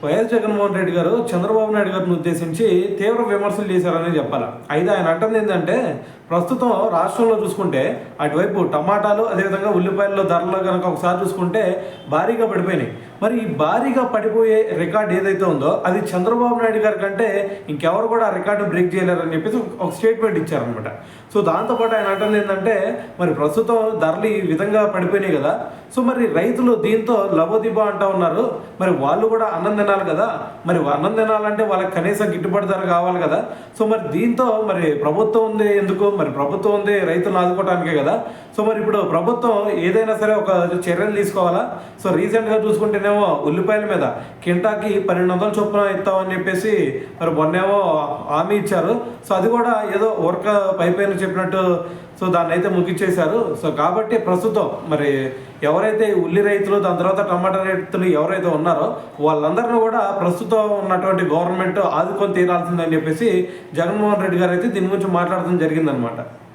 YS Jaganmohan Reddy గారు చంద్రబాబు నాయుడు గారిని ఉద్దేశించి తీవ్ర విమర్శలు చేశారని చెప్పాలి. అయితే ఆయన అంటుంది ఏంటంటే, ప్రస్తుతం రాష్ట్రంలో చూసుకుంటే అటువైపు టమాటాలు అదేవిధంగా ఉల్లిపాయల ధరలు కనుక ఒకసారి చూసుకుంటే భారీగా పడిపోయినాయి. మరి ఈ భారీగా పడిపోయే రికార్డు ఏదైతే ఉందో అది చంద్రబాబు నాయుడు గారి కంటే ఇంకెవరు కూడా ఆ రికార్డు బ్రేక్ చేయలేరని చెప్పేసి ఒక స్టేట్మెంట్ ఇచ్చారనమాట. సో దాంతోపాటు ఆయన అంటుంది ఏంటంటే, మరి ప్రస్తుతం ధరలు ఈ విధంగా పడిపోయినాయి కదా, సో మరి రైతులు దీంతో లబోదిబా అంటూ ఉన్నారు. మరి వాళ్ళు కూడా అన్నం తినాలి కదా, మరి అన్నం తినాలంటే వాళ్ళకి కనీసం గిట్టుబాటు ధర కావాలి కదా. సో మరి దీంతో మరి ప్రభుత్వం ఉంది ఎందుకు, మరి ప్రభుత్వం ఉంది రైతులను ఆదుకోవడానికే కదా. సో మరి ఇప్పుడు ప్రభుత్వం ఏదైనా సరే ఒక చర్యలు తీసుకోవాలా. సో రీసెంట్గా చూసుకుంటేనేమో ఉల్లిపాయల మీద కింటాకి 1200 చొప్పున ఇస్తామని చెప్పేసి మరి మొన్నేమో హామీ ఇచ్చారు. సో అది కూడా ఏదో వర్క్ పైపైన చెప్పినట్టు సో దాన్ని అయితే ముగిచ్చేశారు. సో కాబట్టి ప్రస్తుతం మరి ఎవరైతే ఉల్లి రైతులు దాని తర్వాత టమాటా రైతులు ఎవరైతే ఉన్నారో వాళ్ళందరినీ కూడా ప్రస్తుతం ఉన్నటువంటి గవర్నమెంట్ ఆదుకొని తీరాల్సిందని చెప్పేసి జగన్మోహన్ రెడ్డి గారు అయితే దీని గురించి మాట్లాడడం జరిగిందనమాట.